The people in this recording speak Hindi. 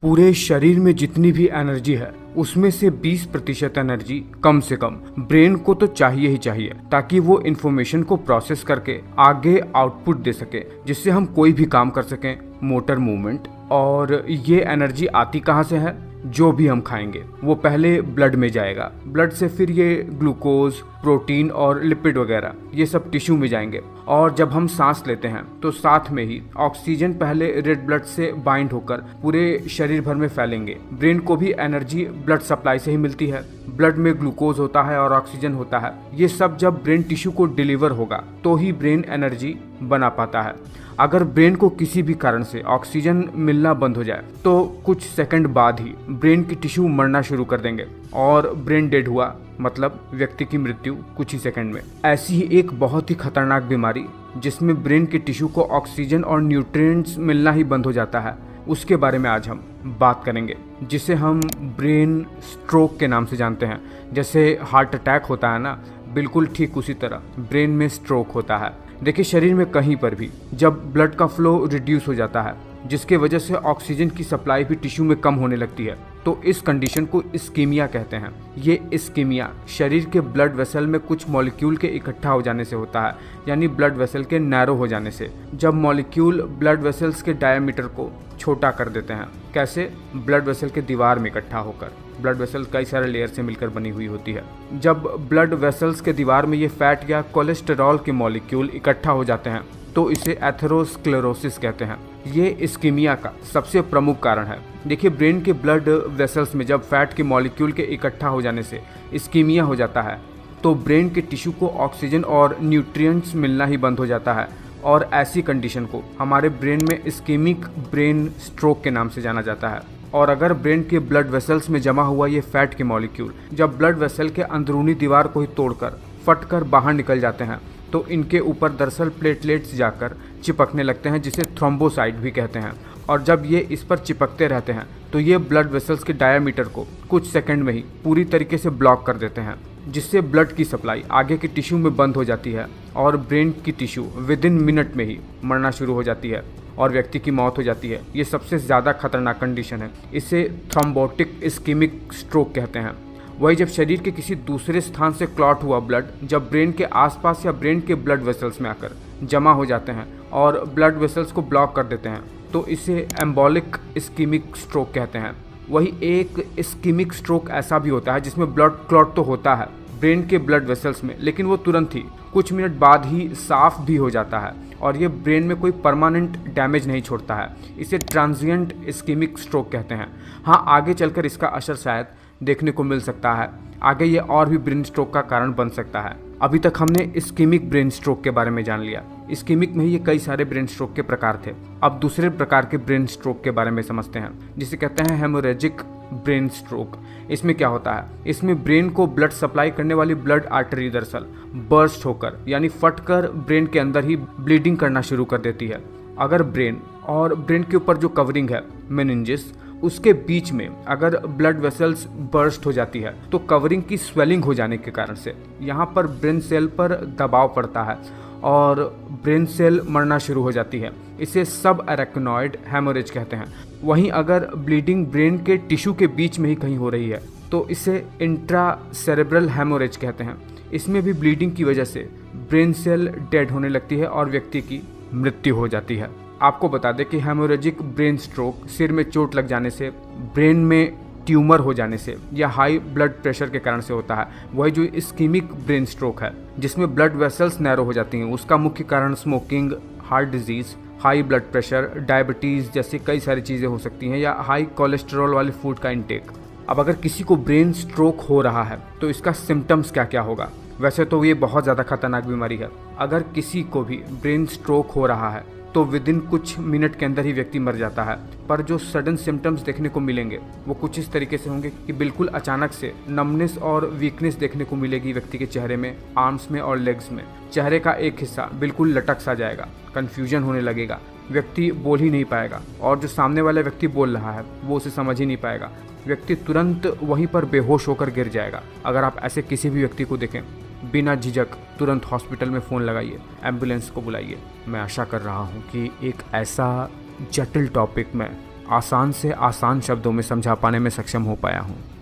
पूरे शरीर में जितनी भी एनर्जी है उसमें से 20% एनर्जी कम से कम ब्रेन को तो चाहिए ही चाहिए, ताकि वो इन्फॉर्मेशन को प्रोसेस करके आगे आउटपुट दे सके, जिससे हम कोई भी काम कर सकें, मोटर मूवमेंट। और ये एनर्जी आती कहाँ से है? जो भी हम खाएंगे वो पहले ब्लड में जाएगा, ब्लड से फिर ये ग्लूकोज, प्रोटीन और लिपिड वगैरह ये सब टिश्यू में जाएंगे। और जब हम सांस लेते हैं तो साथ में ही ऑक्सीजन पहले रेड ब्लड से बाइंड होकर पूरे शरीर भर में फैलेंगे। ब्रेन को भी एनर्जी ब्लड सप्लाई से ही मिलती है। ब्लड में ग्लूकोज होता है और ऑक्सीजन होता है। ये सब जब ब्रेन टिश्यू को डिलीवर होगा तो ही ब्रेन एनर्जी बना पाता है। अगर ब्रेन को किसी भी कारण से ऑक्सीजन मिलना बंद हो जाए तो कुछ सेकंड बाद ही ब्रेन की टिश्यू मरना शुरू कर देंगे और ब्रेन डेड हुआ, मतलब व्यक्ति की मृत्यु कुछ ही सेकंड में। ऐसी ही एक बहुत ही खतरनाक बीमारी जिसमें ब्रेन के टिश्यू को ऑक्सीजन और न्यूट्रिएंट्स मिलना ही बंद हो जाता है, उसके बारे में आज हम बात करेंगे, जिसे हम ब्रेन स्ट्रोक के नाम से जानते हैं। जैसे हार्ट अटैक होता है ना, बिल्कुल ठीक उसी तरह ब्रेन में स्ट्रोक होता है। देखिए, शरीर में कहीं पर भी जब ब्लड का फ्लो रिड्यूस हो जाता है, जिसके वजह से ऑक्सीजन की सप्लाई भी टिश्यू में कम होने लगती है, तो इस कंडीशन को इस्कीमिया कहते हैं। ये इस्कीमिया शरीर के ब्लड वेसल में कुछ मॉलिक्यूल के इकट्ठा हो जाने से होता है, यानी ब्लड वेसल के नैरो हो जाने से। जब मॉलिक्यूल ब्लड वेसल्स के डायमीटर को छोटा कर देते हैं। कैसे? ब्लड वेसल के दीवार में इकट्ठा होकर। ब्लड वेसल कई सारे लेयर से मिलकर बनी हुई होती है। जब ब्लड वेसल्स के दीवार में ये फैट या कोलेस्टेरॉल के मॉलिक्यूल इकट्ठा हो जाते हैं तो इसे एथेरोस्क्लेरोसिस कहते हैं। ये इस्कीमिया का सबसे प्रमुख कारण है। देखिए, ब्रेन के ब्लड वेसल्स में जब फैट के मॉलिक्यूल के इकट्ठा हो जाने से इस्कीमिया हो जाता है तो ब्रेन के टिश्यू को ऑक्सीजन और न्यूट्रिएंट्स मिलना ही बंद हो जाता है, और ऐसी कंडीशन को हमारे ब्रेन में इस्कीमिक ब्रेन स्ट्रोक के नाम से जाना जाता है। और अगर ब्रेन के ब्लड वेसल्स में जमा हुआ ये फैट के मॉलिक्यूल जब ब्लड वेसल के अंदरूनी दीवार को ही तोड़कर फटकर बाहर निकल जाते हैं तो इनके ऊपर दरअसल प्लेटलेट्स जाकर चिपकने लगते हैं, जिसे थ्रोम्बोसाइट भी कहते हैं। और जब ये इस पर चिपकते रहते हैं तो ये ब्लड वेसल्स के डायमीटर को कुछ सेकंड में ही पूरी तरीके से ब्लॉक कर देते हैं, जिससे ब्लड की सप्लाई आगे की टिश्यू में बंद हो जाती है और ब्रेन की टिश्यू विद इन मिनट में ही मरना शुरू हो जाती है और व्यक्ति की मौत हो जाती है। ये सबसे ज़्यादा खतरनाक कंडीशन है। इसे थ्रोम्बोटिक इस्कीमिक स्ट्रोक कहते हैं। वही जब शरीर के किसी दूसरे स्थान से क्लॉट हुआ ब्लड जब ब्रेन के आसपास या ब्रेन के ब्लड वेसल्स में आकर जमा हो जाते हैं और ब्लड वेसल्स को ब्लॉक कर देते हैं तो इसे एम्बोलिक इस्कीमिक स्ट्रोक कहते हैं। वही एक इस्कीमिक स्ट्रोक ऐसा भी होता है जिसमें ब्लड क्लॉट तो होता है ब्रेन के ब्लड वेसल्स में, लेकिन वो तुरंत ही कुछ मिनट बाद ही साफ भी हो जाता है और ये ब्रेन में कोई परमानेंट डैमेज नहीं छोड़ता है। इसे ट्रांजिएंट इस्कीमिक स्ट्रोक कहते हैं। हाँ, आगे चलकर इसका असर शायद देखने को मिल सकता है। आगे ये और भी ब्रेन स्ट्रोक का कारण बन सकता है। अभी तक हमने इस्कीमिक ब्रेन स्ट्रोक के बारे में जान लिया। इस्कीमिक में ही ये कई सारे ब्रेन स्ट्रोक के प्रकार थे। अब दूसरे प्रकार के ब्रेन स्ट्रोक के बारे में समझते हैं, जिसे कहते हैं हेमोरेजिक ब्रेन स्ट्रोक। इसमें क्या होता है? इसमें ब्रेन को ब्लड सप्लाई करने वाली ब्लड आर्टरी दरअसल बर्स्ट होकर यानी फटकर ब्रेन के अंदर ही ब्लीडिंग करना शुरू कर देती है। अगर ब्रेन और ब्रेन के ऊपर जो कवरिंग है मेनिंजेस, उसके बीच में अगर ब्लड वेसल्स बर्स्ट हो जाती है तो कवरिंग की स्वेलिंग हो जाने के कारण से यहाँ पर ब्रेन सेल पर दबाव पड़ता है और ब्रेन सेल मरना शुरू हो जाती है। इसे सब अरेक्नॉइड हेमोरेज कहते हैं। वहीं अगर ब्लीडिंग ब्रेन के टिश्यू के बीच में ही कहीं हो रही है तो इसे इंट्रा सेरेब्रल हेमोरेज कहते हैं। इसमें भी ब्लीडिंग की वजह से ब्रेन सेल डेड होने लगती है और व्यक्ति की मृत्यु हो जाती है। आपको बता दें कि हेमोरेजिक ब्रेन स्ट्रोक सिर में चोट लग जाने से, ब्रेन में ट्यूमर हो जाने से या हाई ब्लड प्रेशर के कारण से होता है। वही जो इस्कीमिक ब्रेन स्ट्रोक है जिसमें ब्लड वेसल्स नैरो हो जाती हैं, उसका मुख्य कारण smoking, heart disease, high blood pressure, diabetes जैसी कई सारी चीज़ें हो सकती हैं, या हाई कोलेस्ट्रॉल वाले फूड का इंटेक। अब अगर किसी को ब्रेन स्ट्रोक हो रहा है तो इसका सिम्टम्स क्या क्या होगा? वैसे तो ये बहुत ज़्यादा खतरनाक बीमारी है। अगर किसी को भी ब्रेन स्ट्रोक हो रहा है तो विद इन कुछ मिनट के अंदर ही व्यक्ति मर जाता है। पर जो सडन सिम्टम्स देखने को मिलेंगे वो कुछ इस तरीके से होंगे कि बिल्कुल अचानक से नमनेस और वीकनेस देखने को मिलेगी व्यक्ति के चेहरे में, आर्म्स में और लेग्स में। चेहरे का एक हिस्सा बिल्कुल लटक सा जाएगा, कन्फ्यूजन होने लगेगा, व्यक्ति बोल ही नहीं पाएगा और जो सामने वाला व्यक्ति बोल रहा है वो उसे समझ ही नहीं पाएगा। व्यक्ति तुरंत वहीं पर बेहोश होकर गिर जाएगा। अगर आप ऐसे किसी भी व्यक्ति को देखें बिना झिझक तुरंत हॉस्पिटल में फ़ोन लगाइए, एम्बुलेंस को बुलाइए। मैं आशा कर रहा हूँ कि एक ऐसा जटिल टॉपिक में आसान से आसान शब्दों में समझा पाने में सक्षम हो पाया हूँ।